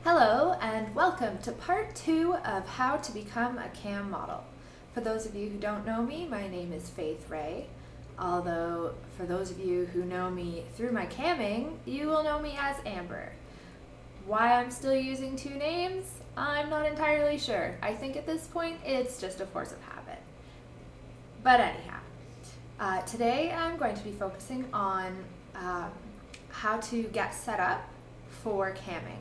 Hello and welcome to part 2 of how to become a cam model. For those of you who don't know me, my name is Faith Ray. Although for those of you who know me through my camming, you will know me as Amber. Why I'm still using two names, I'm not entirely sure. I think at this point it's just a force of habit. But anyhow, today I'm going to be focusing on how to get set up for camming.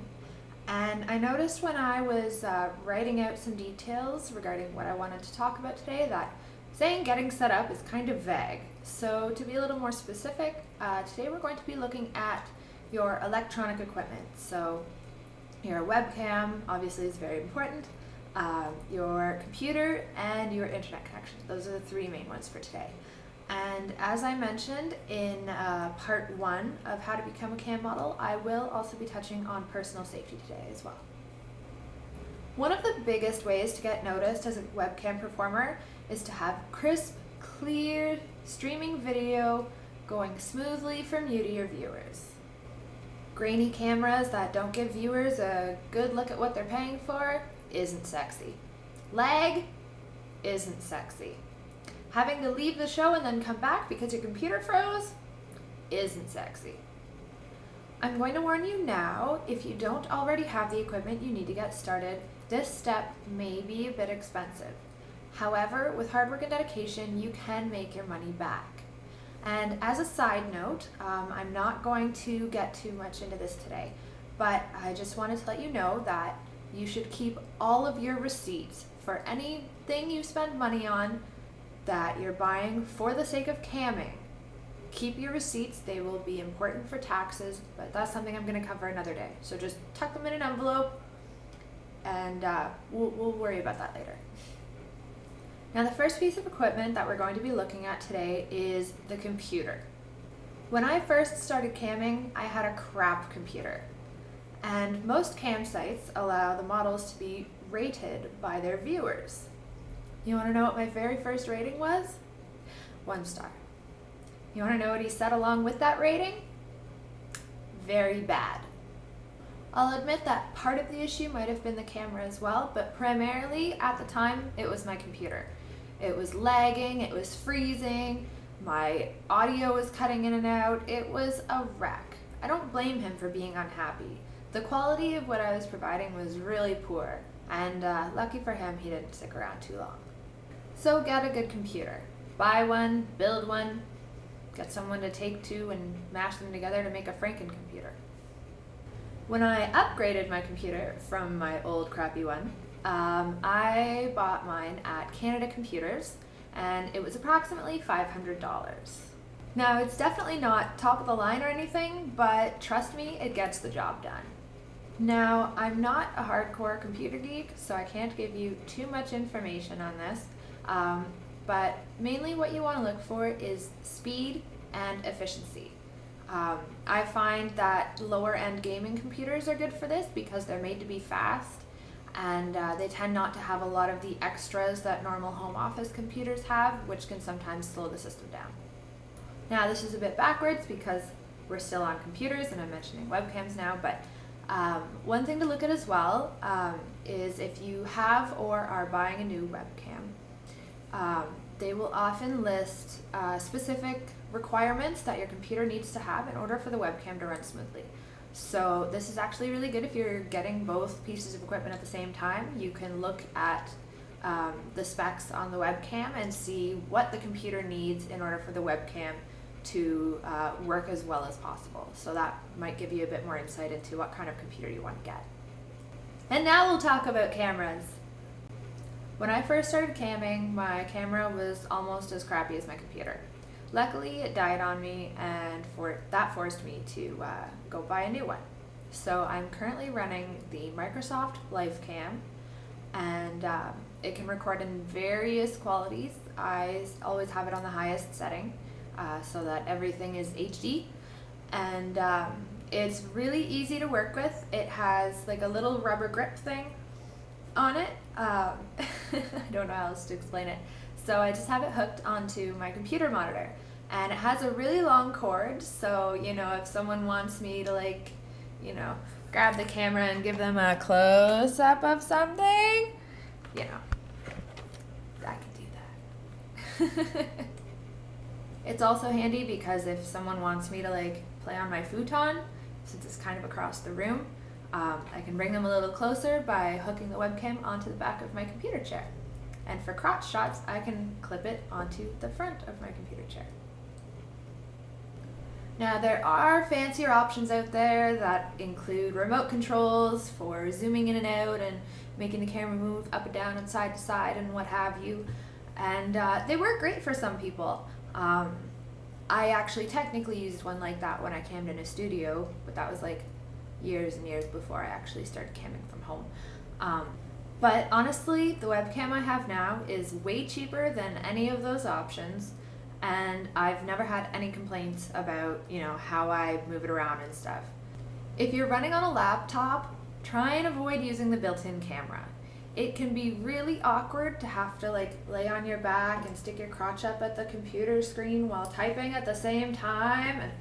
And I noticed when I was writing out some details regarding what I wanted to talk about today that saying getting set up is kind of vague. So to be a little more specific, today we're going to be looking at your electronic equipment. So your webcam obviously is very important, your computer, and your internet connection. Those are the three main ones for today. And as I mentioned in part 1 of how to become a cam model, I will also be touching on personal safety today as well. One of the biggest ways to get noticed as a webcam performer is to have crisp, clear, streaming video going smoothly from you to your viewers. Grainy cameras that don't give viewers a good look at what they're paying for isn't sexy. Lag isn't sexy. Having to leave the show and then come back because your computer froze isn't sexy. I'm going to warn you now, if you don't already have the equipment you need to get started, this step may be a bit expensive. However, with hard work and dedication, you can make your money back. And as a side note, I'm not going to get too much into this today, but I just wanted to let you know that you should keep all of your receipts for anything you spend money on that you're buying for the sake of camming. Keep your receipts, they will be important for taxes, but that's something I'm going to cover another day. So just tuck them in an envelope and we'll worry about that later. Now the first piece of equipment that we're going to be looking at today is the computer. When I first started camming, I had a crap computer. And most cam sites allow the models to be rated by their viewers. You want to know what my very first rating was? 1 star. You want to know what he said along with that rating? Very bad. I'll admit that part of the issue might have been the camera as well, but primarily at the time it was my computer. It was lagging, it was freezing, my audio was cutting in and out, it was a wreck. I don't blame him for being unhappy. The quality of what I was providing was really poor, and lucky for him, he didn't stick around too long. So get a good computer. Buy one, build one, get someone to take two and mash them together to make a Franken computer. When I upgraded my computer from my old crappy one, I bought mine at Canada Computers, and it was approximately $500. Now it's definitely not top of the line or anything, but trust me, it gets the job done. Now, I'm not a hardcore computer geek, so I can't give you too much information on this, but mainly what you want to look for is speed and efficiency. I find that lower end gaming computers are good for this because they're made to be fast, and they tend not to have a lot of the extras that normal home office computers have, which can sometimes slow the system down. Now, this is a bit backwards because we're still on computers and I'm mentioning webcams now, but one thing to look at as well is if you have or are buying a new webcam, they will often list specific requirements that your computer needs to have in order for the webcam to run smoothly. So this is actually really good if you're getting both pieces of equipment at the same time. You can look at the specs on the webcam and see what the computer needs in order for the webcam to work as well as possible. So that might give you a bit more insight into what kind of computer you want to get. And now we'll talk about cameras. When I first started camming, my camera was almost as crappy as my computer. Luckily, it died on me, and that forced me to go buy a new one. So I'm currently running the Microsoft Webcam, and it can record in various qualities. I always have it on the highest setting so that everything is HD, and it's really easy to work with. It has like a little rubber grip thing on it. I don't know how else to explain it. So I just have it hooked onto my computer monitor, and it has a really long cord, so if someone wants me to grab the camera and give them a close-up of something, you know, I can do that. It's also handy because if someone wants me to like play on my futon, since it's kind of across the room, I can bring them a little closer by hooking the webcam onto the back of my computer chair. And for crotch shots, I can clip it onto the front of my computer chair. Now there are fancier options out there that include remote controls for zooming in and out and making the camera move up and down and side to side and what have you. And they work great for some people. I actually technically used one like that when I cammed in a studio, but that was like years and years before I actually started camming from home. But honestly, the webcam I have now is way cheaper than any of those options, and I've never had any complaints about, you know, how I move it around and stuff. If you're running on a laptop, try and avoid using the built-in camera. It can be really awkward to have to like lay on your back and stick your crotch up at the computer screen while typing at the same time. And,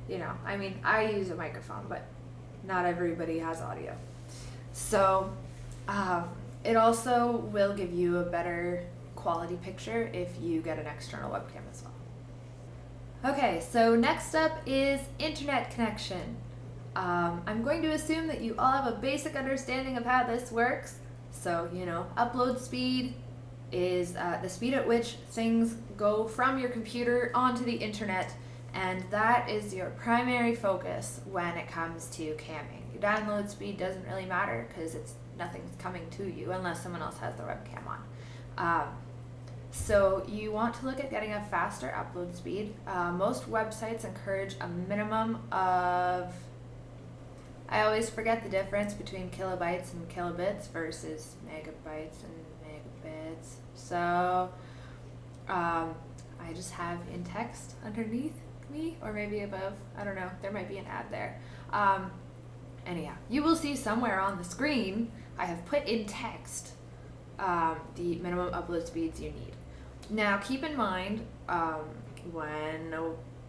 you know, I mean, I use a microphone, but not everybody has audio. So it also will give you a better quality picture if you get an external webcam as well. Okay, so next up is internet connection. I'm going to assume that you all have a basic understanding of how this works. So, you know, upload speed is the speed at which things go from your computer onto the internet, and that is your primary focus when it comes to camming. Your download speed doesn't really matter because nothing's coming to you unless someone else has the webcam on. So you want to look at getting a faster upload speed. Most websites encourage a minimum of, I always forget the difference between kilobytes and kilobits versus megabytes and megabits. So I just have in text underneath me, or maybe above. I don't know. There might be an ad there. Anyhow, you will see somewhere on the screen I have put in text the minimum upload speeds you need. Now keep in mind when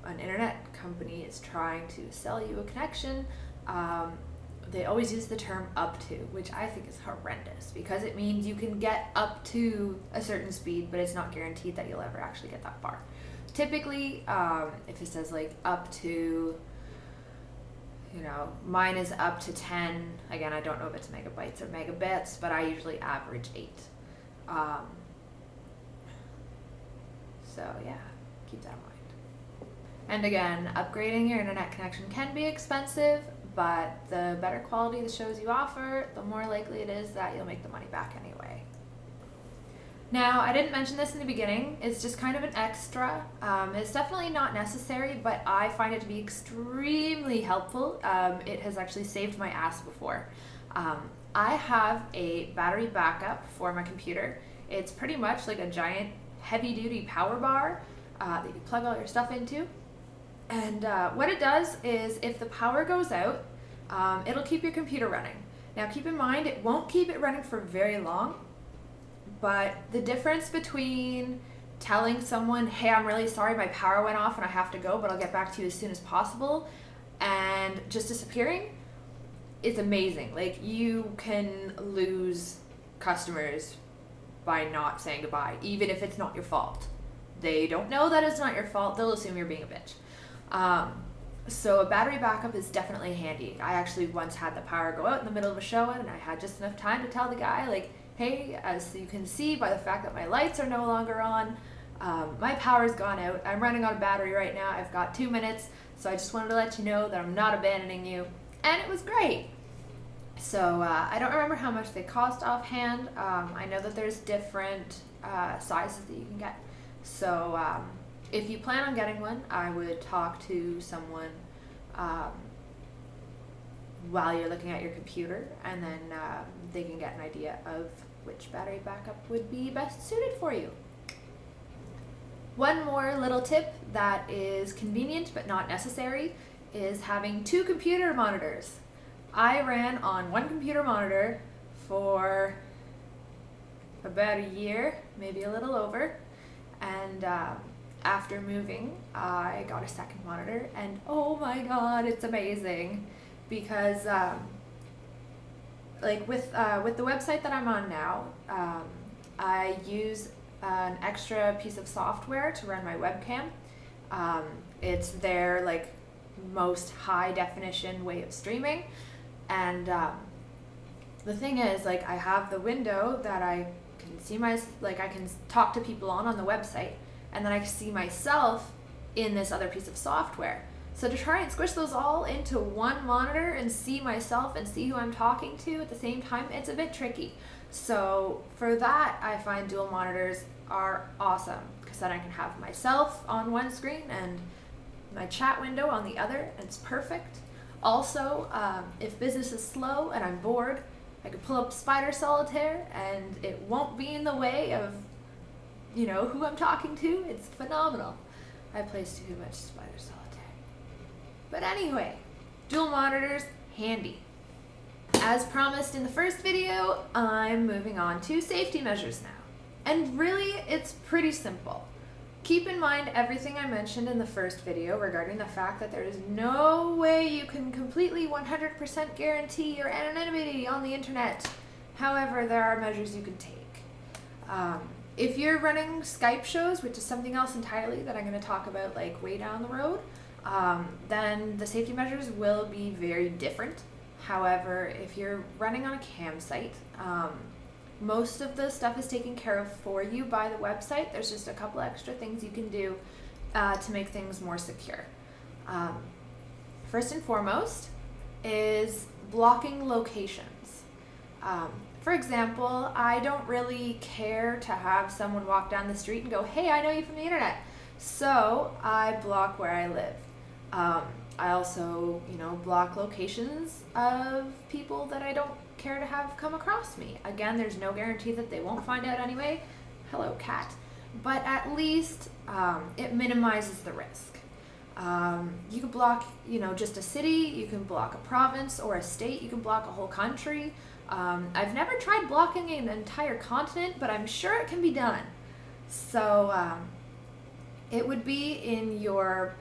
an internet company is trying to sell you a connection, they always use the term up to, which I think is horrendous because it means you can get up to a certain speed, but it's not guaranteed that you'll ever actually get that far. Typically, if it says like up to, you know, mine is up to 10, again, I don't know if it's megabytes or megabits, but I usually average 8. So yeah, keep that in mind. And again, upgrading your internet connection can be expensive, but the better quality the shows you offer, the more likely it is that you'll make the money back anyway. Now, I didn't mention this in the beginning, it's just kind of an extra. It's definitely not necessary, but I find it to be extremely helpful. It has actually saved my ass before. I have a battery backup for my computer. It's pretty much like a giant heavy-duty power bar that you plug all your stuff into. And what it does is if the power goes out, it'll keep your computer running. Now keep in mind, it won't keep it running for very long, but the difference between telling someone, hey, I'm really sorry my power went off and I have to go, but I'll get back to you as soon as possible, and just disappearing is amazing. Like, you can lose customers by not saying goodbye, even if it's not your fault. They don't know that it's not your fault, they'll assume you're being a bitch. So a battery backup is definitely handy. I actually once had the power go out in the middle of a show and I had just enough time to tell the guy, like, hey, as you can see by the fact that my lights are no longer on, my power's gone out. I'm running on a battery right now. I've got 2 minutes, so I just wanted to let you know that I'm not abandoning you. And it was great. So I don't remember how much they cost offhand. I know that there's different sizes that you can get. So if you plan on getting one, I would talk to someone while you're looking at your computer, and then they can get an idea of which battery backup would be best suited for you. One more little tip that is convenient but not necessary is having 2 computer monitors. I ran on 1 computer monitor for about a year, maybe a little over, and after moving, I got a second monitor, and oh my god, it's amazing. because like with the website that I'm on now, I use an extra piece of software to run my webcam. It's their like most high definition way of streaming, and the thing is, like, I have the window that I can see I can talk to people on the website, and then I see myself in this other piece of software. So to try and squish those all into one monitor and see myself and see who I'm talking to at the same time, it's a bit tricky. So for that, I find dual monitors are awesome, because then I can have myself on one screen and my chat window on the other, and it's perfect. Also, if business is slow and I'm bored, I could pull up Spider Solitaire and it won't be in the way of, you know, who I'm talking to. It's phenomenal. I play too much Spider Solitaire. But anyway, dual monitors, handy. As promised in the first video, I'm moving on to safety measures now. And really, it's pretty simple. Keep in mind everything I mentioned in the first video regarding the fact that there is no way you can completely 100% guarantee your anonymity on the internet. However, there are measures you can take. If you're running Skype shows, which is something else entirely that I'm going to talk about like way down the road, then the safety measures will be very different. However, if you're running on a cam site, most of the stuff is taken care of for you by the website. There's just a couple extra things you can do to make things more secure. First and foremost is blocking locations. For example, I don't really care to have someone walk down the street and go, "Hey, I know you from the internet." So I block where I live. I also, block locations of people that I don't care to have come across me. Again, there's no guarantee that they won't find out anyway. Hello, cat. But at least it minimizes the risk. You can block, just a city. You can block a province or a state. You can block a whole country. I've never tried blocking an entire continent, but I'm sure it can be done. So it would be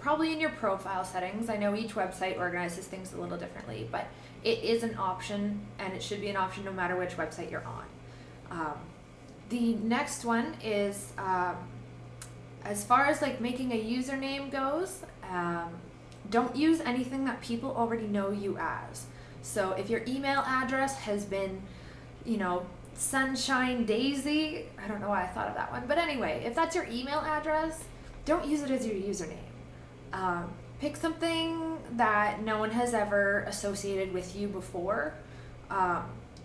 probably in your profile settings. I know each website organizes things a little differently, but it is an option, and it should be an option no matter which website you're on. The next one is, as far as like making a username goes, don't use anything that people already know you as. So if your email address has been, Sunshine Daisy, I don't know why I thought of that one, but anyway, if that's your email address, don't use it as your username. Pick something that no one has ever associated with you before,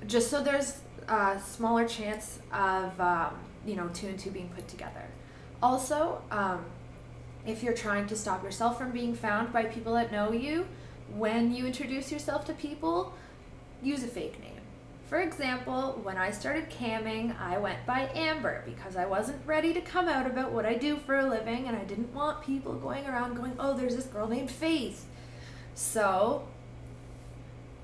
just so there's a smaller chance of, two and two being put together. Also, if you're trying to stop yourself from being found by people that know you, when you introduce yourself to people, use a fake name. For example, when I started camming, I went by Amber because I wasn't ready to come out about what I do for a living, and I didn't want people going around going, "Oh, there's this girl named Faith." So,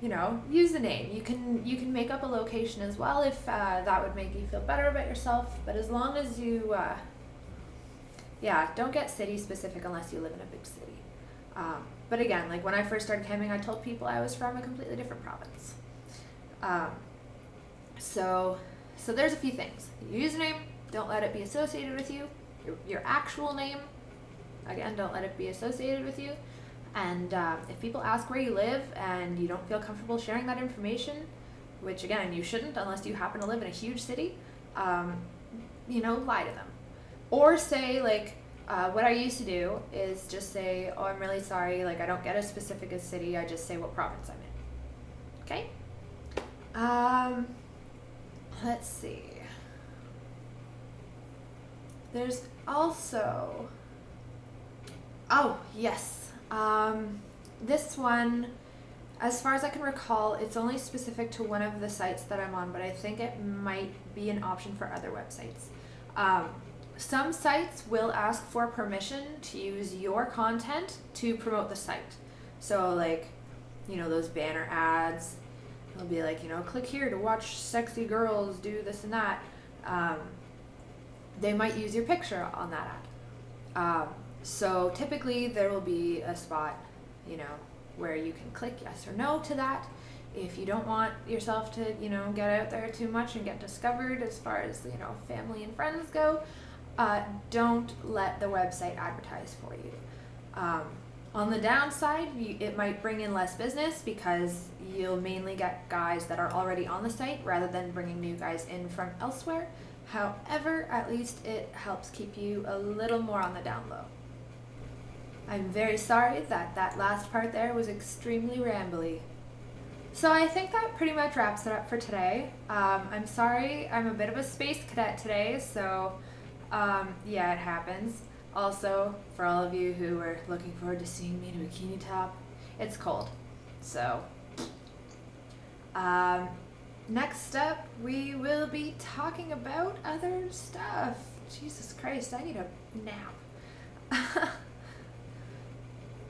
use the name. You can make up a location as well if that would make you feel better about yourself. But as long as you, don't get city specific unless you live in a big city. But again, like when I first started camming, I told people I was from a completely different province. So there's a few things. Your username, don't let it be associated with you. Your actual name, again, don't let it be associated with you. And if people ask where you live and you don't feel comfortable sharing that information, which again, you shouldn't unless you happen to live in a huge city, lie to them. Or say what I used to do is just say, "Oh, I'm really sorry, I don't get as specific as city, I just say what province I'm in." Okay? Let's see. There's also, yes. This one, as far as I can recall, it's only specific to one of the sites that I'm on, but I think it might be an option for other websites. Some sites will ask for permission to use your content to promote the site. So those banner ads, it'll be click here to watch sexy girls do this and that. They might use your picture on that ad. So typically there will be a spot, where you can click yes or no to that. If you don't want yourself to, get out there too much and get discovered as far as, family and friends go, don't let the website advertise for you. On the downside, it might bring in less business because you'll mainly get guys that are already on the site rather than bringing new guys in from elsewhere. However, at least it helps keep you a little more on the down low. I'm very sorry that last part there was extremely rambly. So I think that pretty much wraps it up for today. I'm sorry, I'm a bit of a space cadet today, so yeah, it happens. Also, for all of you who are looking forward to seeing me in a bikini top, it's cold. So, next up, we will be talking about other stuff. Jesus Christ, I need a nap.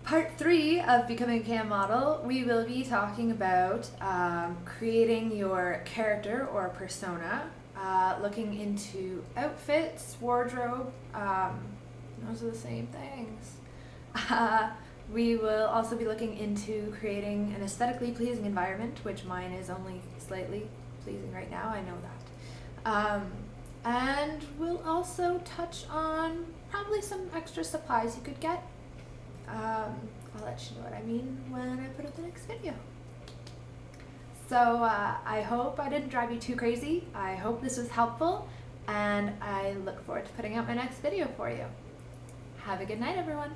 Part 3 of Becoming a Cam Model, we will be talking about creating your character or persona, looking into outfits, wardrobe, those are the same things. We will also be looking into creating an aesthetically pleasing environment, which mine is only slightly pleasing right now, I know that. And we'll also touch on probably some extra supplies you could get. I'll let you know what I mean when I put up the next video. So I hope I didn't drive you too crazy. I hope this was helpful, and I look forward to putting out my next video for you. Have a good night, everyone.